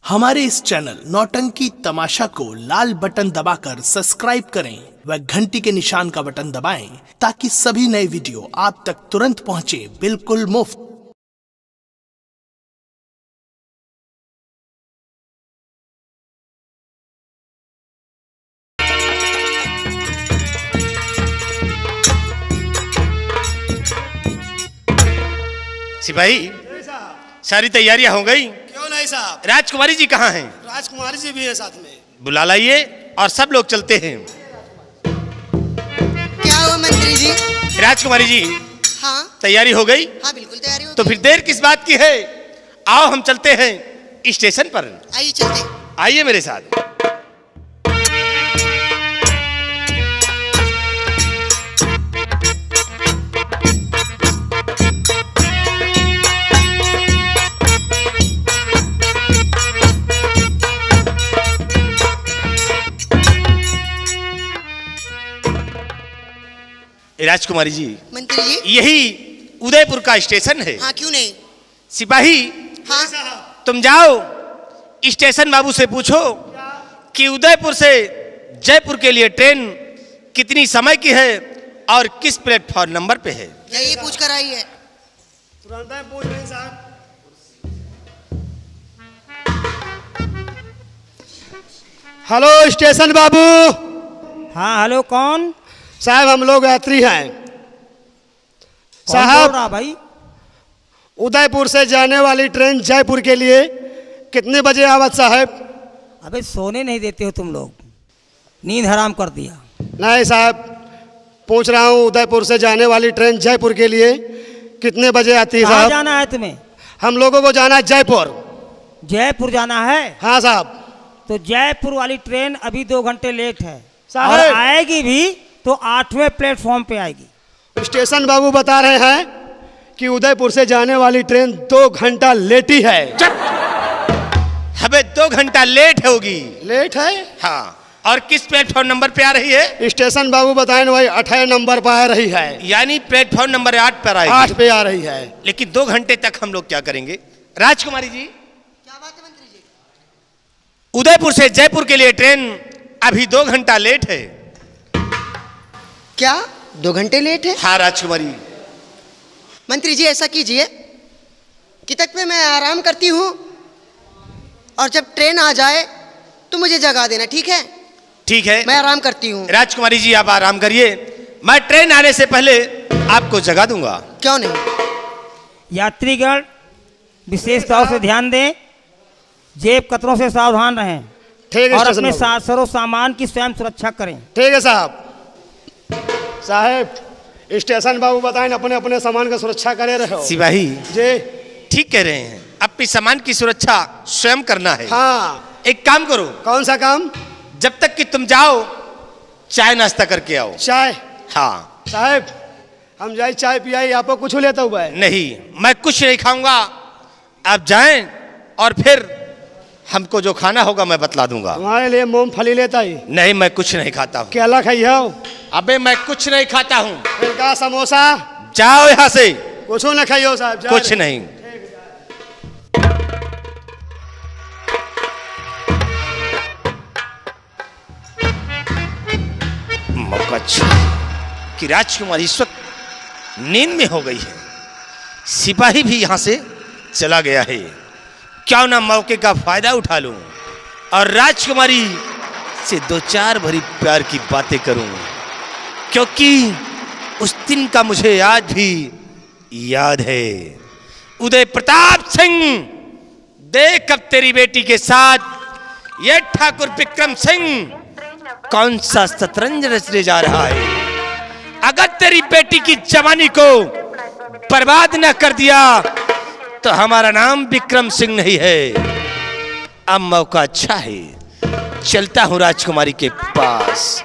हमारे इस चैनल नौटंकी तमाशा को लाल बटन दबाकर सब्सक्राइब करें व घंटी के निशान का बटन दबाएं ताकि सभी नए वीडियो आप तक तुरंत पहुंचे बिल्कुल मुफ्त। सिपाही, सारी तैयारियां हो गई? क्यों नहीं साहब? राजकुमारी जी कहाँ हैं? राजकुमारी जी भी है साथ में। बुला लाइए और सब लोग चलते हैं। क्या हुआ मंत्री जी? राजकुमारी जी, हाँ तैयारी हो गई? हाँ बिल्कुल तैयारी हो तो गई। फिर देर किस बात की है? आओ हम चलते हैं स्टेशन पर। आइए चलते। आइए मेरे साथ। राजकुमारी जी, मंत्री जी। यही उदयपुर का स्टेशन है। हाँ क्यों नहीं। सिपाही, हाँ तुम जाओ स्टेशन बाबू से पूछो कि उदयपुर से जयपुर के लिए ट्रेन कितनी समय की है और किस प्लेटफॉर्म नंबर पे है। जाइए पूछ कर आइए। तुरंत ही पूछ रहे हैं साहब। हेलो स्टेशन बाबू। हाँ हेलो, कौन साहब हम लोग यात्री हैं। कौन बोल साहब रहा भाई? उदयपुर से जाने वाली ट्रेन जयपुर के लिए कितने बजे आवत साहब? अबे सोने नहीं देते हो तुम लोग, नींद हराम कर दिया। नहीं साहब, पूछ रहा हूँ उदयपुर से जाने वाली ट्रेन जयपुर के लिए कितने बजे आती है कहाँ साहब? जाना है तुम्हें? हम लोगों को जाना है जयपुर। जयपुर जाना है? हाँ साहब। तो जयपुर वाली ट्रेन अभी 2 घंटे लेट है साहब। और आएगी भी तो 8वें प्लेटफॉर्म पे आएगी। स्टेशन बाबू बता रहे हैं कि उदयपुर से जाने वाली ट्रेन 2 घंटा लेटी है। अबे 2 घंटा लेट होगी। लेट है? हाँ, और किस प्लेटफॉर्म नंबर पे आ रही है? स्टेशन बाबू बताए ना भाई 8 नंबर पर आ रही है। यानी प्लेटफॉर्म नंबर 8 पर आएगी। 8 पे आ रही है। लेकिन 2 घंटे तक हम लोग क्या करेंगे? राजकुमारी जी, क्या बात है मंत्री जी? उदयपुर से जयपुर के लिए ट्रेन अभी 2 घंटा लेट है। क्या 2 घंटे लेट है? हाँ राजकुमारी। मंत्री जी ऐसा कीजिए कि तक पे मैं आराम करती हूँ और जब ट्रेन आ जाए तो मुझे जगा देना, ठीक है? ठीक है मैं आराम करती हूँ। राजकुमारी जी, आप आराम करिए, मैं ट्रेन आने से पहले आपको जगा दूंगा। क्यों नहीं। यात्रीगण विशेष तौर से ध्यान दें, जेब कतरों से सावधान रहें ठीक है और स्टेशन अपने बाबू। सरो सामान की स्वयं सुरक्षा करें। ठीक है साहब। साहब स्टेशन बाबू बताएं अपने अपने सामान का सुरक्षा करे रहो। सिपाही जी। ठीक कह रहे हैं, अपनी सामान की सुरक्षा स्वयं करना है। हाँ। एक काम करो, कौन सा काम? जब तक कि तुम जाओ चाय नाश्ता करके आओ। चाय? हाँ। साहब हम जाए चाय पियाई, आपको कुछ लेता हुआ है? नहीं, मैं कुछ नहीं खाऊंगा। आप जाएं और फिर हमको जो खाना होगा मैं बतला दूंगा। तुम्हारे लिए मूंगफली लेता ही? नहीं, मैं कुछ नहीं खाता हूँ। केला खाइयो? अबे मैं कुछ नहीं खाता हूँ। फिर का समोसा? जाओ यहाँ से। कुछ न खाइयो साहब। जा कुछ रहे। नहीं। मौका कि राजकुमारी इस वक्त नींद में हो गई है। सिपाही भी यहाँ से चला गया है। क्यों ना मौके का फायदा उठा लूं और राजकुमारी से 2-4 भरी प्यार की बातें करूं, क्योंकि उस दिन का मुझे आज भी याद है। उदय प्रताप सिंह, देख अब तेरी बेटी के साथ ये ठाकुर विक्रम सिंह कौन सा शतरंज रचने जा रहा है। अगर तेरी बेटी की जवानी को बर्बाद न कर दिया तो हमारा नाम विक्रम सिंह नहीं है। अब मौका अच्छा है, चलता हूं राजकुमारी के पास।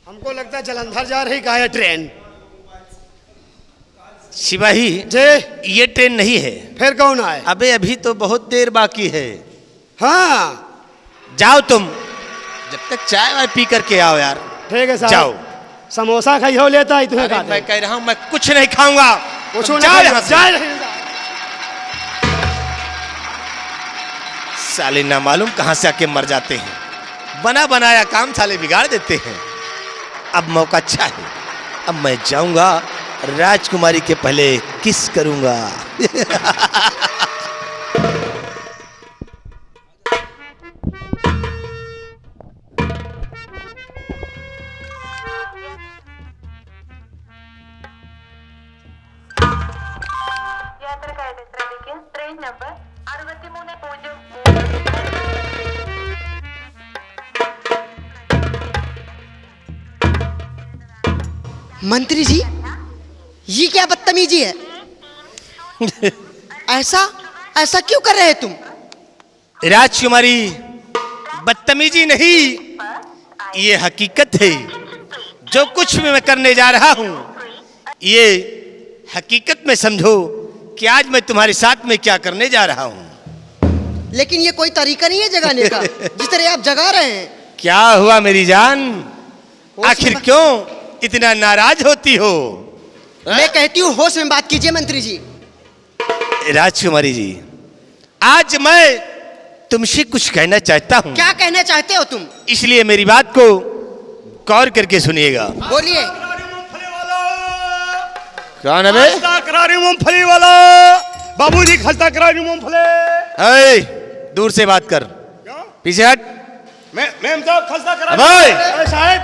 हमको लगता है जलंधर जा रही का है ट्रेन। सिपाही जी ये ट्रेन नहीं है। फिर कौन आए? अबे अभी तो बहुत देर बाकी है। हाँ जाओ तुम, जब तक चाय वाय पी करके आओ यार। ठीक है साहब। जाओ। समोसा खाई हो लेता है तुम्हें अरे मैं कह रहा हूँ मैं कुछ नहीं खाऊंगा। कुछ जाओ यहाँ से। नहीं साले ना मालूम कहां से आके मर जाते हैं, बना बनाया काम साले बिगाड़ देते हैं। अब मौका अच्छा है, अब मैं जाऊंगा राजकुमारी के पहले किस करूंगा। യാത്രക്കാരുടെ ശ്രദ്ധിക്കുക. Train number 6303. मंत्री जी, ये क्या बदतमीजी है? ऐसा ऐसा क्यों कर रहे हैं तुम? राजकुमारी बदतमीजी नहीं, ये हकीकत है। जो कुछ भी मैं करने जा रहा हूं ये हकीकत में समझो कि आज मैं तुम्हारे साथ में क्या करने जा रहा हूं। लेकिन ये कोई तरीका नहीं है जगाने का, जिस तरह आप जगा रहे हैं। क्या हुआ मेरी जान, आखिर क्यों इतना नाराज होती हो? मैं कहती हूँ होश में बात कीजिए मंत्री जी। राजकुमारी जी, आज मैं तुमसे कुछ कहना चाहता हूँ। क्या कहना चाहते हो तुम? इसलिए मेरी बात को गौर करके सुनिएगा। बोलिए। कौन है बे? खस्ता करारी मूंगफली वाला बाबूजी, खस्ता करारी मूंगफली। ए, दूर से बात कर, पीछे हट। मैम साहब खस्ता करारी। अबे! साहब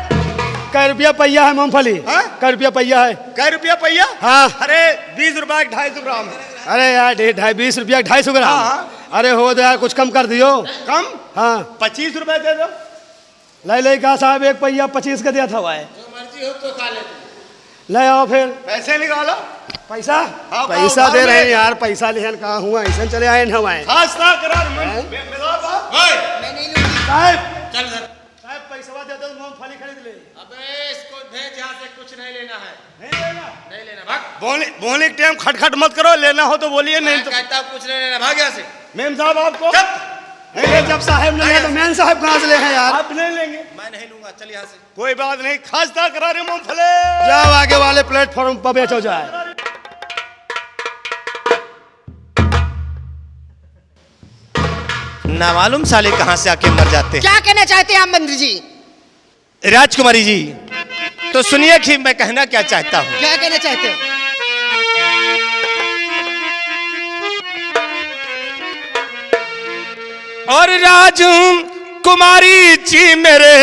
कै रुपया पहिया है मूंगफली? कै रुपया पहिया है? कै रुपया पहिया? हाँ। अरे 20 रुपया 250 ग्राम। अरे यार 20 रुपया 250 ग्राम। हाँ। अरे हो तो यार कुछ कम कर दियो। कम? हाँ 25 रुपए दे दो। ले कहा साहब, एक पहिया 25 का दिया था हुआ है। जो मर्जी हो तो खा ले। ले आओ फिर पैसे निकालो। पैसा। हाँ, पैसा हाँ, दे हाँ, रहे हैं यार, पैसा लेहन कहाँ हुआ, ऐसा चले आए न हमारे। खस्ता करार हैं? मैं नहीं लूंगी। साहब चल सर। साहब पैसा दे दो, मूंगफली खरीद ले। अबे इसको भेज, यहाँ से कुछ नहीं लेना है। नहीं लेना। नहीं लेना, भाग। बोलने के टाइम खटखट मत करो, लेना हो तो बोलिए, नहीं तो कहता हूँ कुछ नहीं लेना, भाग यहाँ से। मेम साहब आपको चुप। नहीं, जब साहब ने लिया तो मेम साहब कहाँ से ले हैं यार? आप नहीं लेंगे। मैं नहीं लूंगा, चल यहाँ से। कोई बात नहीं, खस्ता करारी मूंगफली। जाओ आगे वाले प्लेटफॉर्म पर बेचो जाए। ना मालूम साले कहां से आके मर जाते हैं। क्या कहना चाहते हैं आप मंत्री जी? राजकुमारी जी, तो सुनिए कि मैं कहना क्या चाहता हूं। क्या कहना चाहते हो? और राजकुमारी जी मेरे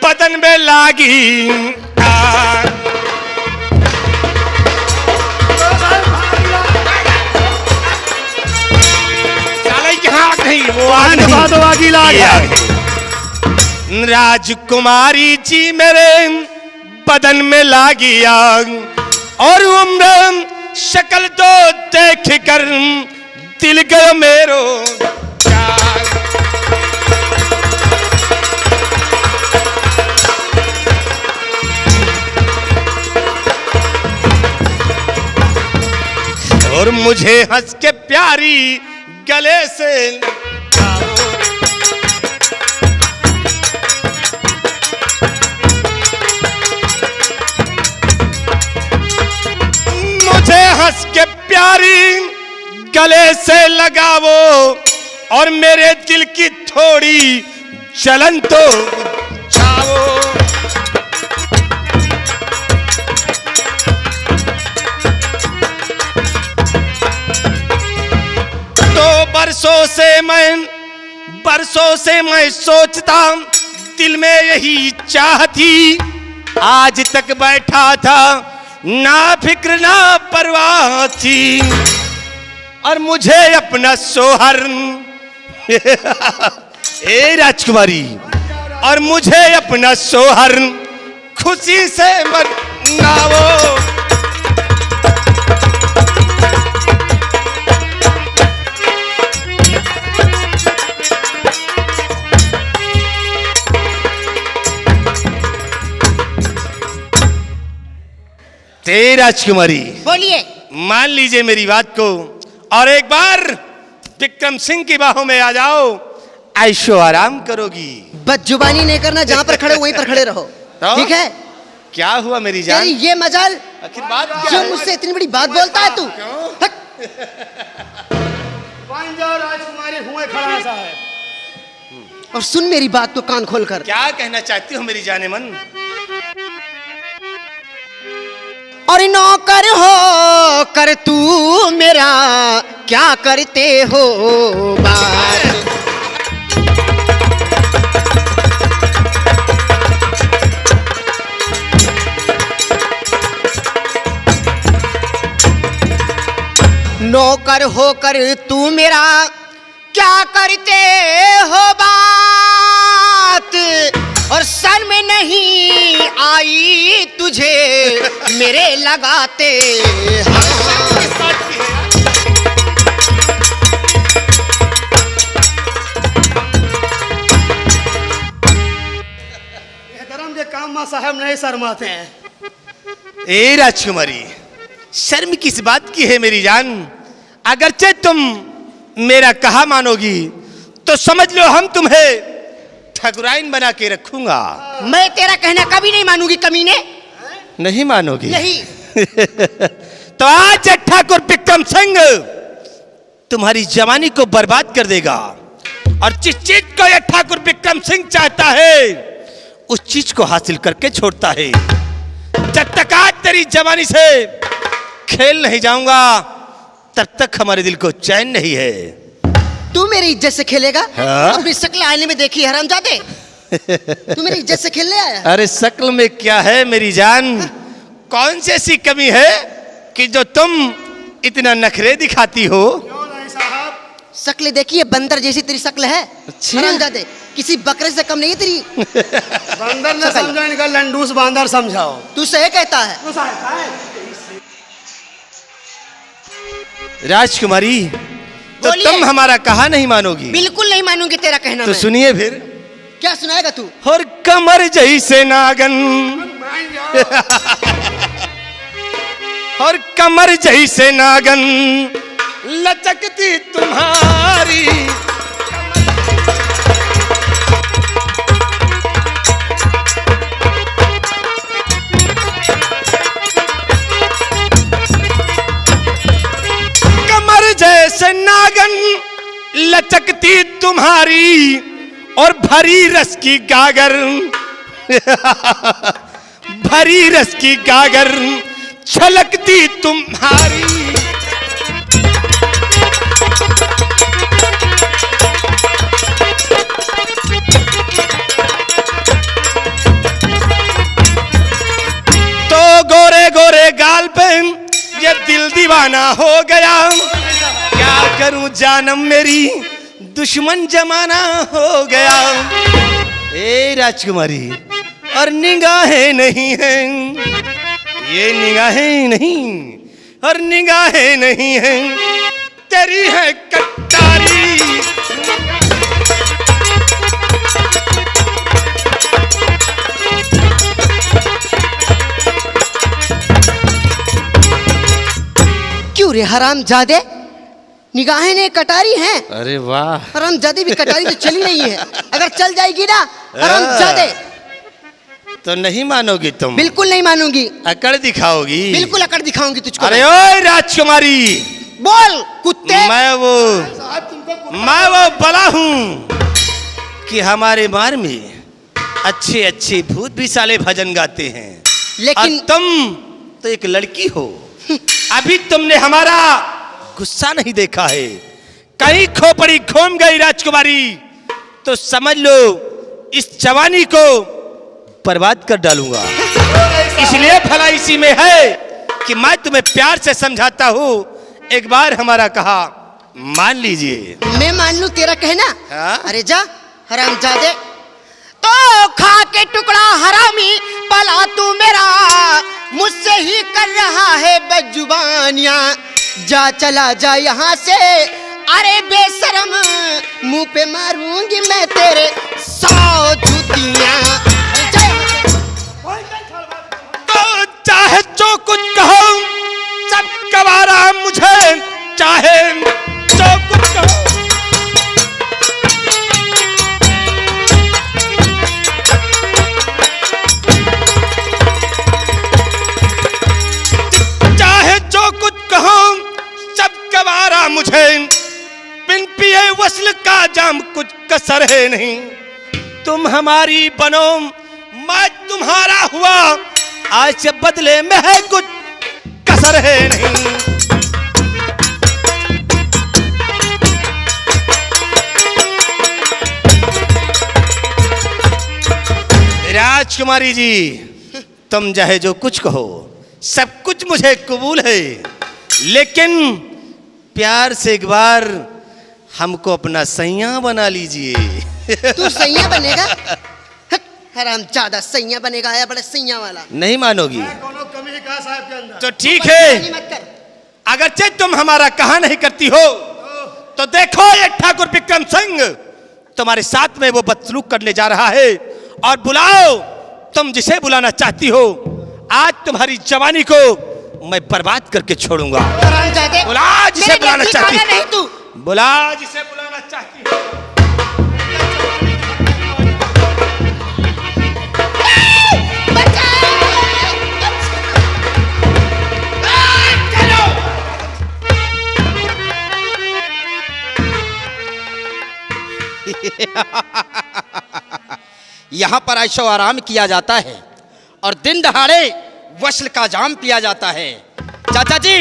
बदन में लागी आग। साले की आग नहीं, वो आग नहीं, ये आग है। राजकुमारी जी मेरे बदन में लागी आग, और उम्र शक्ल तो देख कर दिल गयो मेरो जाग। और मुझे हंस के प्यारी गले से मुझे हंस के प्यारी गले से लगावो, और मेरे दिल की थोड़ी जलन तो छाओ। तो बरसों से मैं सोचता, दिल में यही चाह थी, आज तक बैठा था ना फिक्र ना परवाह थी, और मुझे अपना सोहर ए राजकुमारी, और मुझे अपना सोहर खुशी से मनाओ। ते राजकुमारी बोलिए। मान लीजिए मेरी बात को और एक बार विक्रम सिंह की बाहों में आ जाओ, ऐशो आराम करोगी। बदजुबानी नहीं करना, जहाँ पर खड़े हो वहीं पर खड़े रहो, तो? ठीक है? क्या हुआ मेरी जान? तेरी ये मजाल, आखिर बात क्या जो है? मुझसे इतनी बड़ी बात बोलता है तू। हट। बन जाओ राजकुमारी, हुए खड़ा है साहब। और सुन मेरी बात को कान खोलकर। क्या कहना चाहती हो मेरी जाने मन? और नौकर हो कर तू मेरा क्या करते हो बात। नौकर होकर तू मेरा क्या करते हो बात, और सर में नहीं आई तुझे मेरे लगाते धर्म के काम में साहब नहीं शर्माते हैं। ए राजकुमारी, शर्म किस बात की है मेरी जान? अगरचे तुम मेरा कहा मानोगी तो समझ लो हम तुम्हें ठकुराइन बना के रखूंगा। मैं तेरा कहना कभी नहीं मानूंगी कमीने। नहीं मानोगी? नहीं। तो आज ठाकुर विक्रम सिंह तुम्हारी जवानी को बर्बाद कर देगा, और जिस चीज को यह ठाकुर विक्रम सिंह चाहता है उस चीज को हासिल करके छोड़ता है। जब तक आज तेरी जवानी से खेल नहीं जाऊंगा तब तक हमारे दिल को चैन नहीं है। तू मेरी इज्जत से खेलेगा? हाँ? अपनी शक्ल आईने में देखी हरामजादे। तू मेरी इज्जत से खेलने आया? अरे शक्ल में क्या है मेरी जान? कौन सी ऐसी कमी है कि जो तुम इतना नखरे दिखाती हो? क्यों नहीं साहब? शक्ल देखिए, बंदर जैसी तेरी शक्ल है। अच्छा। हरामजादे, किसी बकरे से कम नहीं है तेरी। बंदर ने समझा, इनका लंडूस बांदर समझाओ। तू सही कहता है। तो साहब है। राजकुमारी, तो बोलिए। तुम हमारा कहा नहीं मानोगी? बिल्कुल नहीं मानूंगी तेरा कहना। तो मैं सुनिए फिर। क्या सुनाएगा तू? और कमर जैसे नागन, और कमर जैसे नागन लचकती तुम्हारी, कमर जैसे नागन लचकती तुम्हारी, और भरी रस की गागर भरी रस की गागर छलकती तुम्हारी। तो गोरे गोरे गाल पे ये दिल दीवाना हो गया, क्या करूं जानम मेरी दुश्मन जमाना हो गया। ए राजकुमारी, और निगाहें नहीं हैं, ये निगाहें नहीं, और निगाहें नहीं हैं तेरी है कटारी। क्यों रे हरामजादे, निगाहें ने कटारी हैं? अरे वाह, हरामजादे भी कटारी तो चली नहीं है। अगर चल जाएगी ना हरामजादे, तो नहीं मानोगी तुम? बिल्कुल नहीं मानूंगी। अकड़ दिखाओगी? बिल्कुल अकड़ दिखाऊंगी तुझको। अरे ओए राजकुमारी, बोल कुत्ते। मैं वो बला हूं कि हमारे मार में अच्छे अच्छे भूत भी साले भजन गाते हैं, लेकिन और तुम तो एक लड़की हो। अभी तुमने हमारा गुस्सा नहीं देखा है, कहीं खोपड़ी घूम गई राजकुमारी तो समझ लो इस जवानी को बर्बाद कर डालूंगा। इसलिए भला इसी में है कि मैं तुम्हें प्यार से समझाता हूँ, एक बार हमारा कहा मान लीजिए। मैं मान लूं तेरा कहना? हाँ? अरे जा हरामजादे, तो खा के टुकड़ा हरामी पला तू मेरा, मुझसे ही कर रहा है बदजुबानियां। जा चला जा यहाँ से, अरे बेशरम, मुंह पे मारूंगी मैं तेरे 100 जूतियां। तो चाहे जो कुछ कहो सब गवारा मुझे, चाहे जो कुछ कहो। चाहे जो कुछ कहो सब गवारा मुझे, बिन पिए वस्ल का जाम कुछ कसर है नहीं। तुम हमारी बनो मैं तुम्हारा हुआ, आज से बदले में है कुछ कसर है नहीं। राजकुमारी जी, तुम चाहे जो कुछ कहो सब कुछ मुझे कबूल है, लेकिन प्यार से एक बार हमको अपना सैया बना लीजिए। तू सैया बनेगा? हरामजादा सैया बनेगा, है बड़ा सैया वाला। नहीं मानोगी कोनो कमी का साहब के अंदर। तो ठीक है, मत कर। अगरचे तुम हमारा कहा नहीं करती हो तो देखो ये ठाकुर विक्रम सिंह तुम्हारे साथ में वो बदसलूक करने जा रहा है। और बुलाओ तुम जिसे बुलाना चाहती हो, आज तुम्हारी जवानी को मैं बर्बाद करके छोड़ूंगा। हरामजादे, बुला जिसे मेरे बुलाना घर की चाहती खाना नहीं तू। बुला जिसे बुलाना चाहती हो। यहाँ पर ऐशो आराम किया जाता है और दिन दहाड़े वस्ल का जाम पिया जाता है। चाचा जी,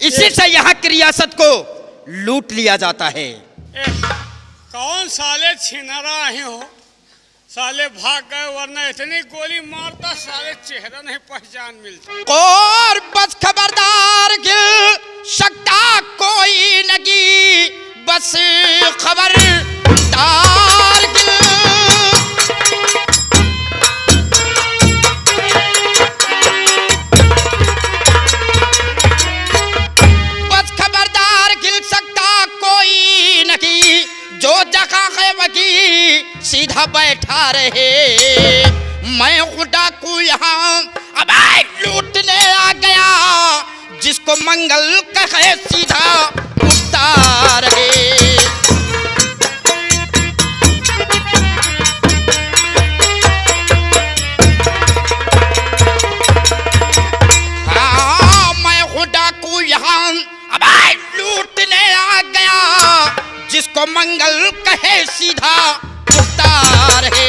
इसी से यहाँ की रियासत को लूट लिया जाता है। कौन साले छिनारा आए हो? साले भाग गए, वरना इतनी गोली मारता साले चेहरा नहीं पहचान मिलता। और बस खबरदार गिल सकता कोई नगी, बस खबरदार गिल। बस खबरदार गिल सकता कोई नगी, जो जगह है वही सीधा बैठा रहे। मैं खुदा को यहाँ अब लूटने आ गया, जिसको मंगल कहे सीधा उठता रहे। हाँ, मैं खुदा को यहाँ अब लूटने आ गया, जिसको मंगल कहे सीधा उठता रहे।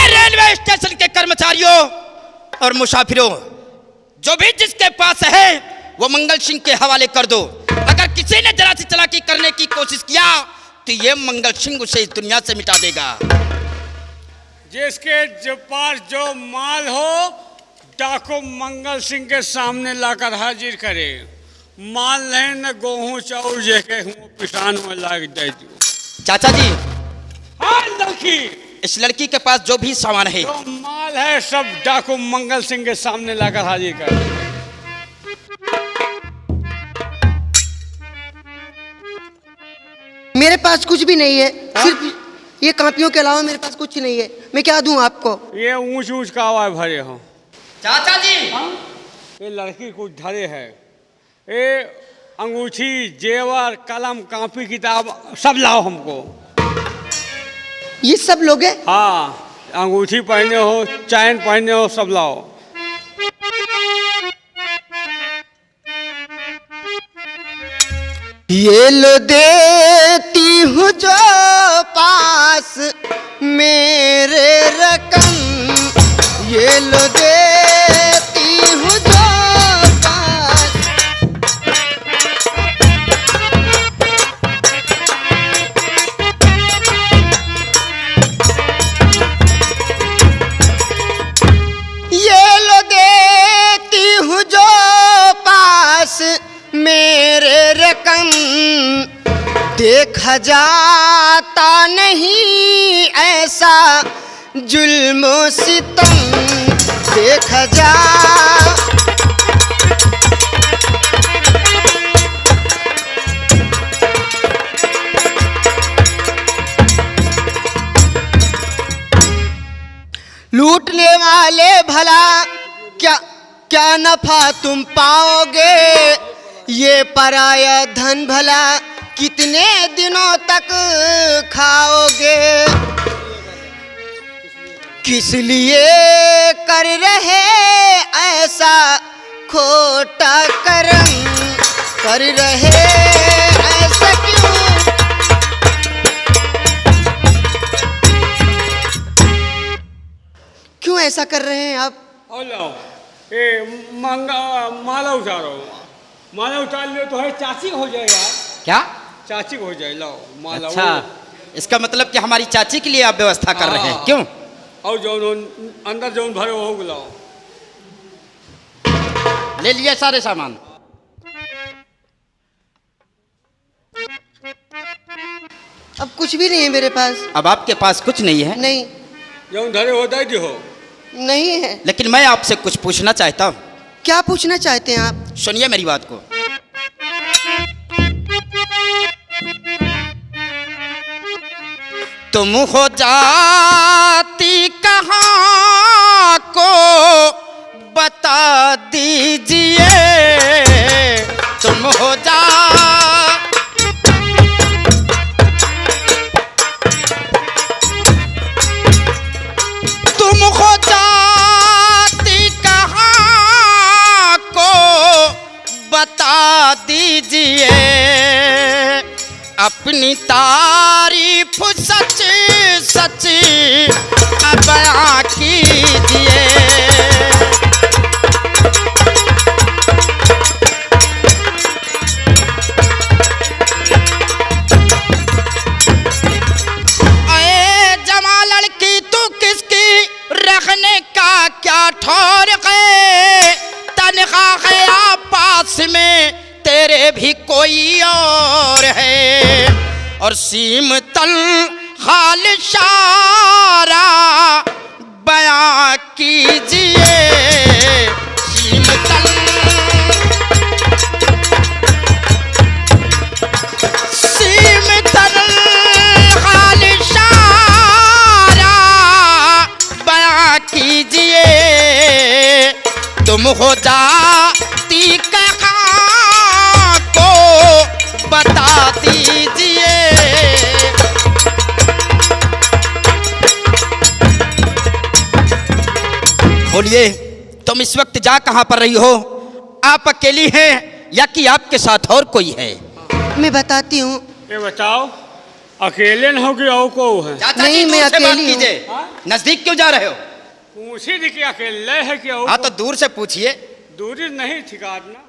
रेलवे स्टेशन के कर्मचारियों और मुसाफिरों, जो भी जिसके पास है वो मंगल सिंह के हवाले कर दो। अगर किसी ने जरा सी चालाकी करने की कोशिश किया तो ये मंगल सिंह उसे इस दुनिया से मिटा देगा। जिसके पास जो माल हो डाकू मंगल सिंह के सामने लाकर हाजिर करे। माल नहीं न गेहूं चाउर जेके हूँ पिसान में लाग दे दो। चाचा जी, हाँ लड़की, इस लड़की के पास जो भी सामान है जो माल है सब डाकू मंगल सिंह के सामने लाकर हाजिर कर। मेरे पास कुछ भी नहीं है, सिर्फ ये कापियों के अलावा मेरे पास कुछ नहीं है। मैं क्या दूं आपको? ये ऊंच ऊंच का आवाज भरे हो। चाचा जी, ये लड़की कुछ धरे है, ये अंगूठी जेवर कलम कापी किताब सब लाओ हमको। ये सब लोग हैं? हाँ, अंगूठी पहने हो, चैन पहने हो, सब लाओ। ये लो देती हूँ जो पास मेरे रकम, ये लो देती हूँ जो पास। ये लो देती हूँ जो पास मेरे रकम, देखा जाता नहीं ऐसा जुल्म सितम, देखा जा। वाले भला क्या क्या नफा तुम पाओगे, ये पराया धन भला कितने दिनों तक खाओगे। किस लिए कर रहे ऐसा खोटा कर्म, कर रहे ऐसा क्यों। क्यों ऐसा कर रहे हैं आप? और लाओ माला उतारो, माला उतार लियो तो है चाची हो जाए यार, क्या? चाची हो जाए। लाओ माला। अच्छा, इसका मतलब कि हमारी चाची के लिए आप व्यवस्था कर रहे हैं, क्यों? और जो अंदर जो भरे हो बुलाओ। ले लिया सारे सामान। अब कुछ भी नहीं है मेरे पास। अब आपके पास कुछ नहीं है? नहीं। जो धरे हो दे दी हो। नहीं है। लेकिन मैं आपसे कुछ पूछना चाहता हूँ। क्या पूछना चाहते हैं आप? सुनिए मेरी बात को। तुम हो जाती कहाँ को बता दीजिए, तुम हो जा तुम हो जाती कहाँ को बता दीजिए, अपनी तारीफ सच सच बयां कीजिए। अरे जमा लड़की तू किसकी, रखने का क्या ठौर है, तनख्वाह है पास में तेरे भी कोई और है, और सीम तल हाल शारा बयां कीजिए, सीम तल सीम तल हाल शारा बयां कीजिए, तुम हो जाती कहाँ को बता दीजिए। बोलिए, तुम इस वक्त जा कहाँ पर रही हो? आप अकेली हैं या कि आपके साथ और कोई है? मैं बताती हूँ। ये बताओ, अकेले न हो कि और को है? नहीं, मैं अकेली हूँ। नजदीक क्यों जा रहे हो? पूछी थी कि अकेले है कि और हाँ तो दूर से पूछिए। दूरी नहीं ठिकाना।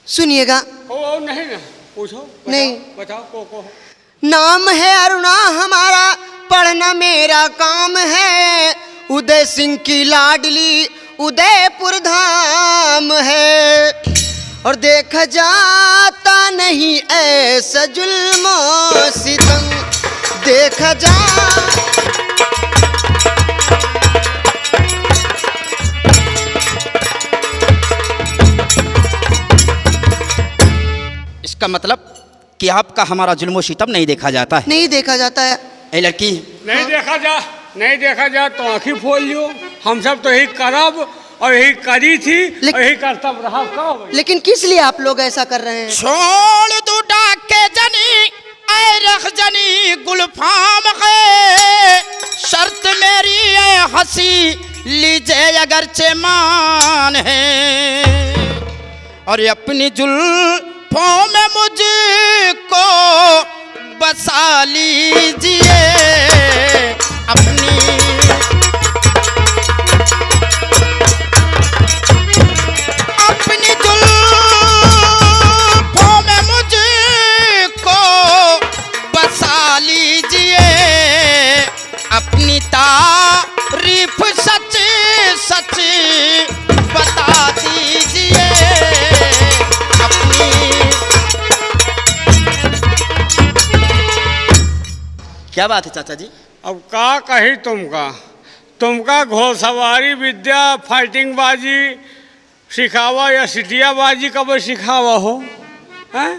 सुनिएगा। ओ नहीं ना, पूछो। बताओ, नहीं। बताओ को। नाम है अरुणा हमारा, पढ़ना मेरा काम है, उदय सिंह की लाडली उदयपुर धाम है, और देखा जाता नहीं ऐसा जुल्म सितम, देखा जा इसका मतलब कि आपका हमारा जुल्म सितम नहीं देखा जाता है? नहीं देखा जाता है। ए लड़की, नहीं देखा जा तो आँखी फोल लियो। हम सब तो यही करब और यही करी थी और यही करतब रहा। कब? लेकिन किस लिए आप लोग ऐसा कर रहे हैं? छोड़ दो डाके जनी ऐ रख जनी गुलफाम है, शर्त मेरी है हंसी लीजिए अगरचे मान है, और अपनी जुल्फों में मुझको बसा लीजिए, अपनी अपनी जुल्फों में मुझको बसा लीजिए, अपनी तारीफ सच सच बता दीजिए, अपनी। क्या बात है चाचा जी? अब का कही तुमका घोड़सवारी विद्या फाइटिंग बाजी सिखावा या सिटिया बाजी कब सिखावा हो? हैं?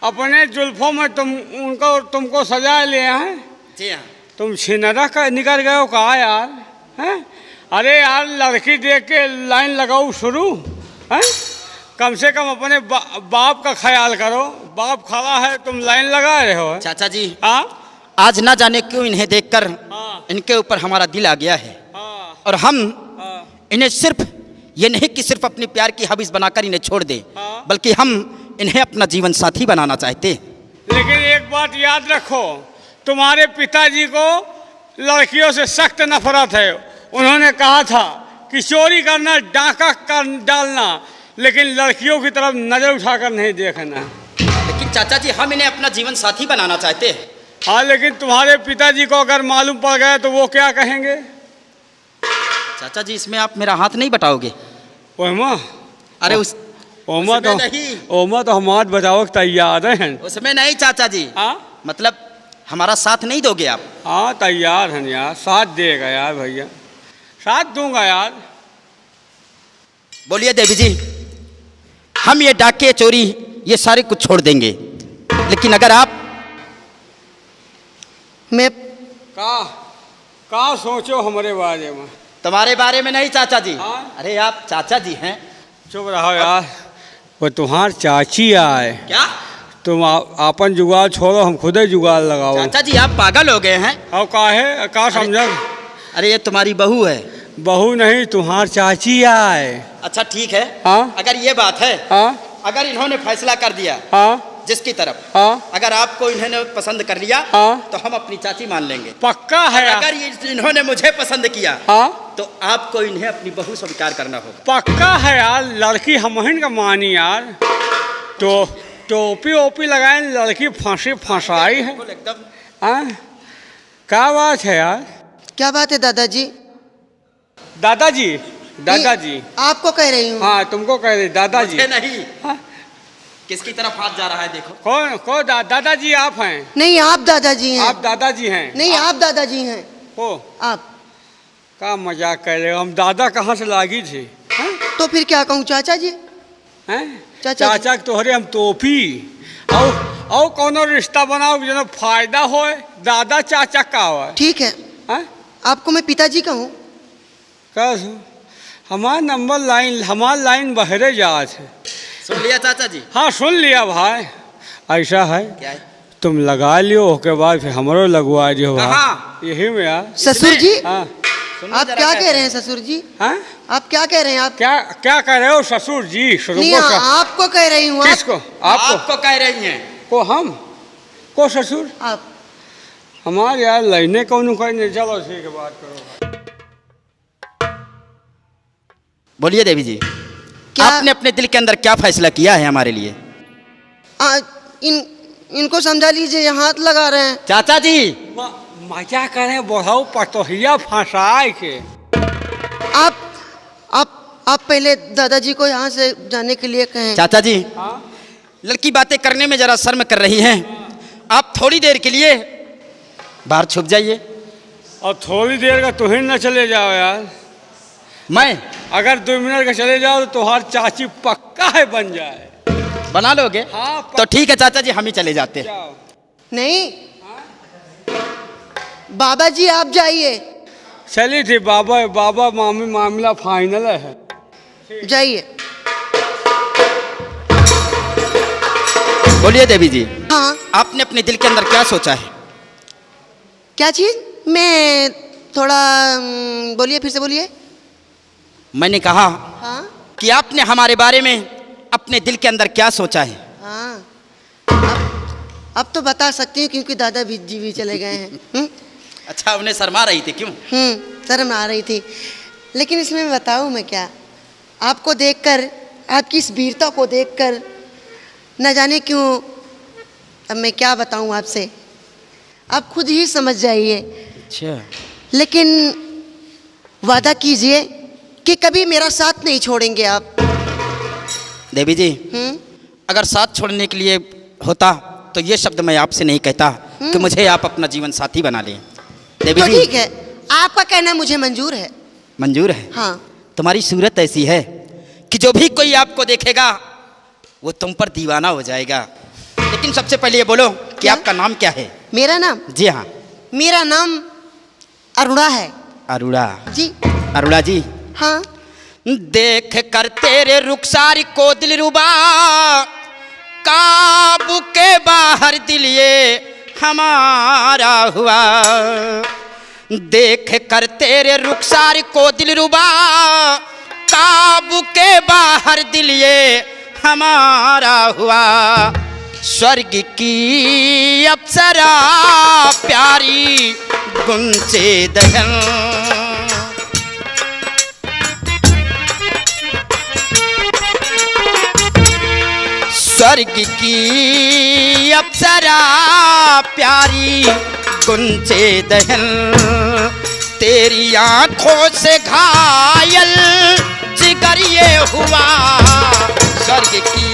अपने जुल्फों में तुमको सजा लिया है। जी हाँ। तुम छिनरा का निकल गए हो कहा यार? हैं? अरे यार लड़की देख के लाइन लगाओ शुरू हैं? कम से कम अपने बाप का ख्याल करो। बाप खड़ा है, तुम लाइन लगा रहे हो। चाचा जी हाँ आज ना जाने क्यों इन्हें देखकर हाँ। इनके ऊपर हमारा दिल आ गया है। हाँ। और हम हाँ। इन्हें सिर्फ ये नहीं कि सिर्फ अपनी प्यार की हबीज बनाकर इन्हें छोड़ दें, हाँ। बल्कि हम इन्हें अपना जीवन साथी बनाना चाहते हैं। लेकिन एक बात याद रखो, तुम्हारे पिताजी को लड़कियों से सख्त नफरत है। उन्होंने कहा था कि चोरी करना, डाका कर डालना, लेकिन लड़कियों की तरफ नजर उठाकर नहीं देखना। लेकिन चाचा जी हम इन्हें अपना जीवन साथी बनाना चाहते हैं। हाँ, लेकिन तुम्हारे पिताजी को अगर मालूम पड़ गया तो वो क्या कहेंगे? चाचा जी इसमें आप मेरा हाथ नहीं बटाओगे? ओमा, अरे उस ओमा तो नहीं। ओमा तो हम हाथ बचाओ तैयार हैं। उसमें नहीं चाचा जी। हाँ मतलब हमारा साथ नहीं दोगे आप? हाँ तैयार हैं यार, साथ देगा यार भैया, साथ दूंगा यार। बोलिए देवी जी, हम ये डाके चोरी ये सारे कुछ छोड़ देंगे, लेकिन अगर आप मैं का सोचो हमारे बारे में? तुम्हारे बारे में नहीं चाचा जी। हाँ? अरे आप चाचा जी हैं। चुप रहो यार, वो तुम्हार चाची आए। क्या? तुम आपन जुगाड़ छोड़ो, हम खुद ही जुगाड़ लगाओ। चाचा जी आप पागल हो गए हैं। और काहे का समझ? अरे ये तुम्हारी बहू है। बहू नहीं, तुम्हार चाची आए। अच्छा ठीक है। हाँ? अगर ये बात है, हाँ अगर इन्होंने फैसला कर दिया हाँ जिसकी तरफ, हाँ अगर आपको इन्होंने पसंद कर लिया हाँ। तो हम अपनी चाची मान लेंगे। पक्का है? अगर इन्होंने मुझे पसंद किया हाँ तो आपको इन्हें अपनी बहू स्वीकार करना होगा। पक्का है यार, लड़की हम का मानी यार। तो टोपी ओपी लगाए, लड़की फांसी फंसाई है। एकदम। हाँ क्या बात है यार? क्या बात है दादाजी? दादाजी, दादाजी नहीं, आपको कह रही हूँ। हाँ तुमको कह रही दादाजी। मुझे नहीं। हाँ? किसकी तरफ हाथ जा रहा है देखो। कौन दादाजी आप हैं? नहीं, आप दादाजी हैं। आप दादाजी हैं? नहीं, आप दादाजी हैं। हो आप का मजाक कर रहे हो? हम दादा कहाँ से लागी थी? तो फिर क्या कहूँ चाचा जी? हैं? चाचा जी। चाचा के तोहरे हम टोपी और कौनो रिश्ता बनाओ जो फायदा हो। दादा चाचा का हो। ठीक है, हैं? आपको मैं पिताजी कहूँ? हमार लाइन बहरे जात है। सुन लिया चाचा जी? हाँ सुन लिया भाई। ऐसा है क्या है? तुम लगा लियो, उसके बाद फिर हमरो लगवा दियो भाई। कहाँ? यही में यार। ससुर जी, हाँ आप क्या कह रहे हैं ससुर जी? हाँ? आप क्या कह रहे हैं? आप क्या कह रहे हो ससुर जी? नहीं, आपको कह रही हूँ। किसको? आपको कह रही हैं? को हम को ससुर? आप हमारे यार लाइने कौन कहने। चलो ठीक है, बात करो। बोलिए देवी जी, क्या? आपने अपने दिल के अंदर क्या फैसला किया है हमारे लिए? इनको समझा लीजिए, यहाँ हाथ लगा रहे हैं। चाचा जी मजा करें, बढ़ाओ पटोहिया फंसाए के। आप पहले दादाजी को यहाँ से जाने के लिए कहें। चाचा जी, हाँ? लड़की बातें करने में जरा शर्म कर रही हैं। आप थोड़ी देर के लिए बाहर छुप जाइए। और थोड़ी देर का तुम न चले जाओ यार। मैं अगर 2 मिनट का चले जाओ तो तुम्हार चाची पक्का है बन जाए। बना लोगे? हाँ तो ठीक है चाचा जी, हम ही चले जाते हैं। जाओ। नहीं, बाबा जी आप जाइए। चली थी बाबा मामी, मामला फाइनल है। जाइए। बोलिए देवी जी, हाँ, आपने अपने दिल के अंदर क्या सोचा है? क्या चीज? मैं थोड़ा बोलिए, फिर से बोलिए। मैंने कहा हाँ कि आपने हमारे बारे में अपने दिल के अंदर क्या सोचा है? हाँ, अब तो बता सकती हूँ क्योंकि दादा जी भी चले गए हैं। अच्छा, उन्हें शर्मा रही थी क्यों? शर्म आ रही थी, लेकिन इसमें बताऊँ मैं क्या? आपको देखकर, आपकी इस वीरता को देखकर न जाने क्यों, अब मैं क्या बताऊँ आपसे, आप खुद ही समझ जाइए। अच्छा, लेकिन वादा कीजिए कि कभी मेरा साथ नहीं छोड़ेंगे आप। देवी जी, अगर साथ छोड़ने के लिए होता तो ये शब्द मैं आपसे नहीं कहता कि मुझे आप अपना जीवन साथी बना लें। देवी तो जी, ठीक है, आपका कहना मुझे मंजूर है। मंजूर है? हाँ। तुम्हारी सूरत ऐसी है कि जो भी कोई आपको देखेगा वो तुम पर दीवाना हो जाएगा। लेकिन सबसे पहले ये बोलो कि क्या? आपका नाम क्या है? मेरा नाम? जी हाँ। मेरा नाम अरुणा है। अरुणा? जी। अरुणा जी, हाँ देख कर तेरे रुखसार को दिलरुबा, काबू के बाहर दिल ये हमारा हुआ। देख कर तेरे रुखसार को दिलरुबा, काबू के बाहर दिल ये हमारा हुआ। स्वर्ग की अप्सरा प्यारी गुंचे दहन, स्वर्ग की अप्सरा प्यारी गुंचे दहन, तेरी आंखों से घायल जिगर ये हुआ। स्वर्ग की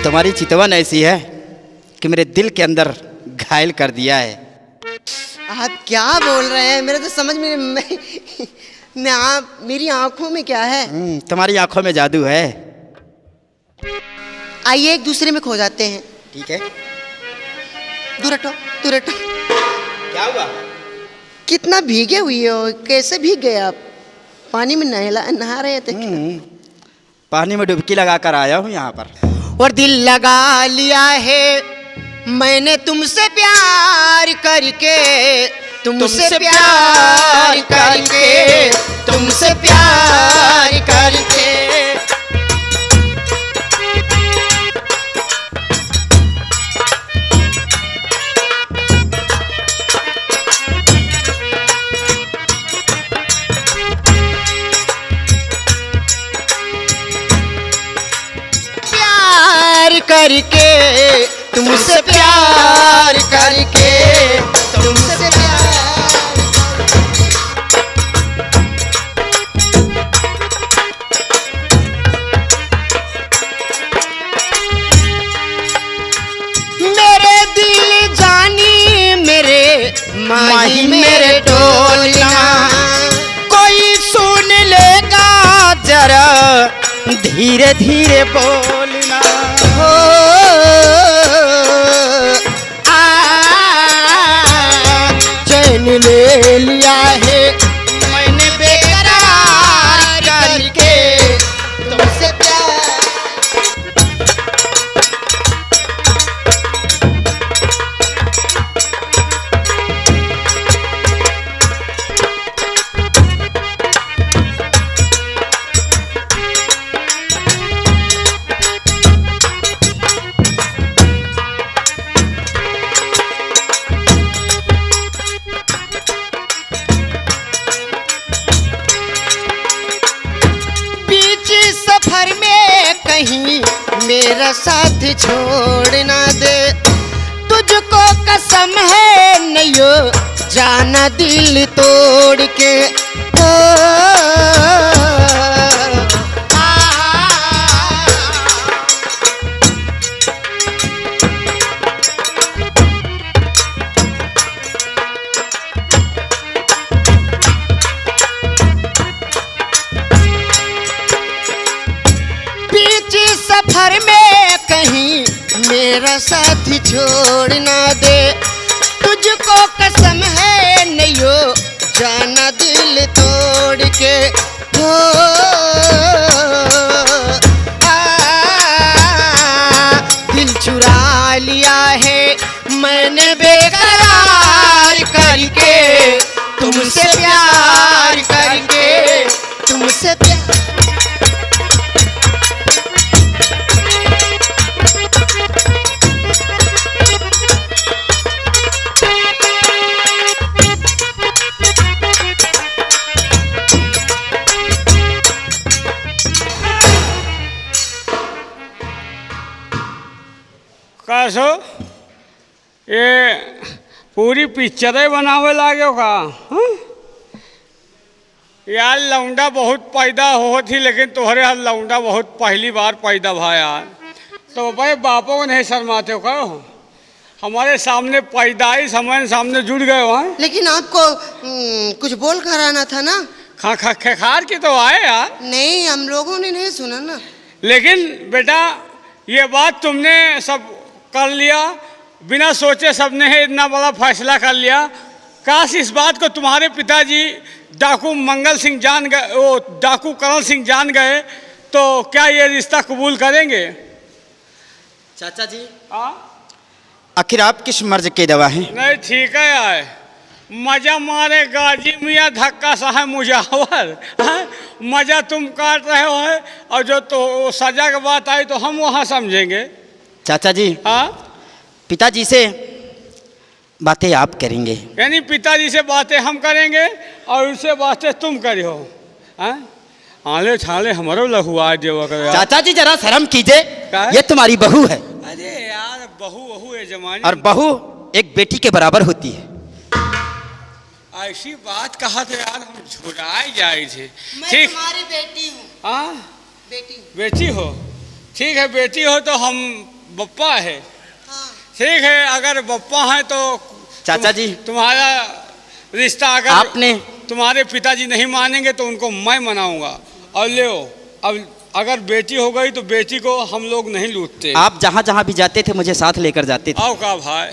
तुम्हारी चितवन ऐसी है कि मेरे दिल के अंदर घायल कर दिया है। आप क्या बोल रहे हैं? मेरे तो समझ में आप मेरी आंखों में क्या है? तुम्हारी आंखों में जादू है। आइए एक दूसरे में खो जाते हैं। ठीक है, दूर हटो, दूर हटो। क्या हुआ? कितना भीगे हुए हो, कैसे भीग गए आप? पानी में नहा रहे थे? पानी में डुबकी लगा कर आया हूँ यहाँ पर। और दिल लगा लिया है मैंने तुमसे प्यार करके, तुमसे प्यार करके, तुमसे प्यार करके। प्यार करके, तुमसे प्यार करके, तुमसे प्यार। मेरे दिल जानी मेरे माही मेरे टोलना, कोई सुन लेगा जरा धीरे धीरे बोलना। हो चैन ले लिया है मैंने बेकरार करके, तुमसे प्यार। सफर में कहीं मेरा साथ छोड़ ना दे, तुझको कसम है नैयो जाना दिल तोड़ के। सफर में कहीं मेरा साथ छोड़ ना दे, तुझको कसम है नैयो जाना दिल तोड़ के। हो दिल चुरा लिया है मैंने बेकरार करके, तुमसे प्यार करके, तुमसे प्यार। कैसो ये पूरी पिक्चर बनावे लागे का? यार लौंडा बहुत पैदा हो थी, लेकिन तुम्हारे यहाँ लौंडा बहुत पहली बार पैदा भा यार। तो भाई बापों को नहीं शर्माते हो कहो, हमारे सामने पैदाइश हमारे सामने जुड़ गए हो। लेकिन आपको कुछ बोल कर आना था ना। खार की तो आए यार। नहीं, हम लोगों ने नहीं सुना ना। लेकिन बेटा ये बात तुमने सब कर लिया बिना सोचे सबने इतना बड़ा फैसला कर लिया। काश इस बात को तुम्हारे पिताजी डाकू मंगल सिंह जान गए, वो डाकू करण सिंह जान गए तो क्या ये रिश्ता कबूल करेंगे? चाचा जी, हाँ आखिर आप किस मर्ज के दवा हैं? नहीं ठीक है यार, मजा मारे गाजी मियाँ धक्का सा है मुजावर, मजा तुम काट रहे हो है, और जो तो सजा की बात आई तो हम वहाँ समझेंगे। चाचा जी, हाँ पिताजी से बातें आप करेंगे? यानी पिताजी से बातें हम करेंगे और उनसे बातें तुम करियो? आले छाले हमारो लहुआ देवा कर। चाचा जी जरा शर्म कीजिए, ये तुम्हारी बहू है। अरे यार बहू है जमाने, और बहू एक बेटी के बराबर होती है। ऐसी बात कहा तो यार हम झुराए जाए थे। मैं ठीक, तुम्हारी बेटी हूँ। हाँ बेटी बेटी हो, ठीक है बेटी हो तो हम बप्पा है। हाँ। ठीक है, अगर बप्पा है तो चाचा जी, तुम्हारा रिश्ता अगर आपने तुम्हारे पिताजी नहीं मानेंगे तो उनको मैं मनाऊंगा। और ले अब अगर बेटी हो गई तो बेटी को हम लोग नहीं लूटते। आप जहाँ जहाँ भी जाते थे मुझे साथ लेकर जाते थे। आओ का भाई,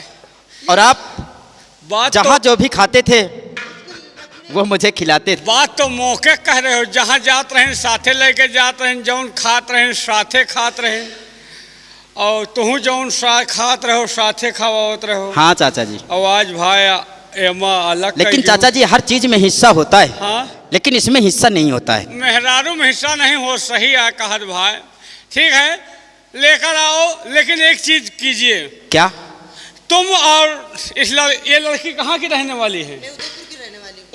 और आप बात जहाँ जो भी खाते थे वो मुझे खिलाते थे। बात तो मौके कह रहे हो, जहाँ जात रहे साथे लेके जात रहे, जौन खात रहे साथे खात रहे, और तुम जौन खात रहो साथे खावत रहो। हाँ चाचा जी। आवाज भाई एमा अलग। लेकिन चाचा जी हर चीज में हिस्सा होता है। हाँ, लेकिन इसमें हिस्सा नहीं होता है। मेहरारू में हिस्सा नहीं हो, सही है कहत भाई। ठीक है लेकर आओ, लेकिन एक चीज कीजिए। क्या? तुम और ये लड़की कहाँ की रहने वाली है?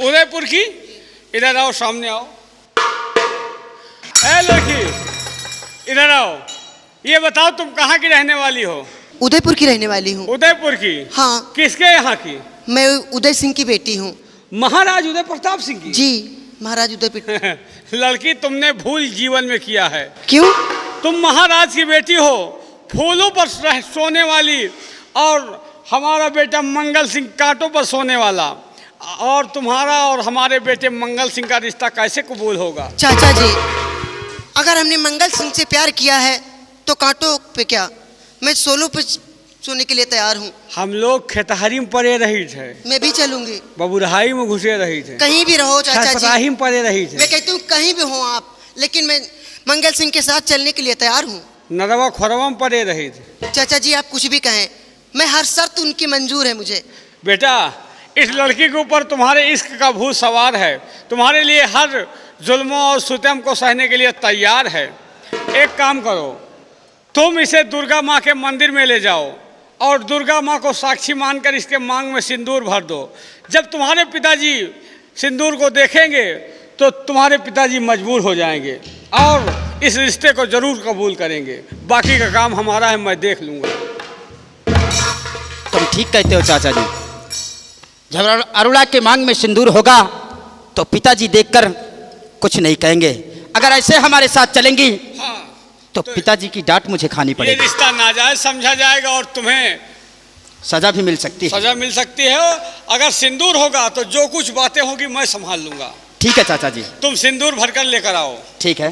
उदयपुर की। इधर आओ, सामने आओ। ए लड़की इधर आओ, ये बताओ तुम कहाँ की रहने वाली हो? उदयपुर की रहने वाली हूँ। उदयपुर की? हाँ। किसके यहाँ की? मैं उदय सिंह की बेटी हूँ। महाराज उदय प्रताप सिंह की? जी महाराज उदय। लड़की तुमने भूल जीवन में किया है। क्यों? तुम महाराज की बेटी हो, फूलों पर सोने वाली, और हमारा बेटा मंगल सिंह कांटों पर सोने वाला, और तुम्हारा और हमारे बेटे मंगल सिंह का रिश्ता कैसे कबूल होगा? चाचा जी अगर हमने मंगल सिंह से प्यार किया है तो कांटों पे क्या, मैं सोलो पे सोने के लिए तैयार हूँ। हम लोग खेतहरी में पड़े रही थे। मैं भी चलूंगी। बबुरहाई में घुसे रही थे। कहीं भी रहो चाचा जी, में पड़े रही थे। मैं कहती हूँ कहीं भी हो आप, लेकिन मैं मंगल सिंह के साथ चलने के लिए तैयार हूँ। नरवा खोरवा में पड़े रही थी। चाचा जी आप कुछ भी कहें, मैं हर शर्त उनकी मंजूर है मुझे। बेटा इस लड़की के ऊपर तुम्हारे इश्क का भूत सवार है, तुम्हारे लिए हर जुल्म और सितम को सहने के लिए तैयार है। एक काम करो, तुम इसे दुर्गा माँ के मंदिर में ले जाओ और दुर्गा माँ को साक्षी मानकर इसके मांग में सिंदूर भर दो। जब तुम्हारे पिताजी सिंदूर को देखेंगे तो तुम्हारे पिताजी मजबूर हो जाएंगे और इस रिश्ते को जरूर कबूल करेंगे। बाकी का काम हमारा है, मैं देख लूँगा। तुम ठीक कहते हो चाचा जी। जब अरुणा के मांग में सिंदूर होगा तो पिताजी देखकर कुछ नहीं कहेंगे। अगर ऐसे हमारे साथ चलेंगी तो पिताजी की डांट मुझे खानी ये पड़ेगी। रिश्ता नाजायज समझा जाएगा और तुम्हें सजा भी मिल सकती है। सजा मिल सकती है। अगर सिंदूर होगा तो जो कुछ बातें होगी मैं संभाल लूंगा। ठीक है चाचा जी। तुम सिंदूर भरकर लेकर आओ। ठीक है।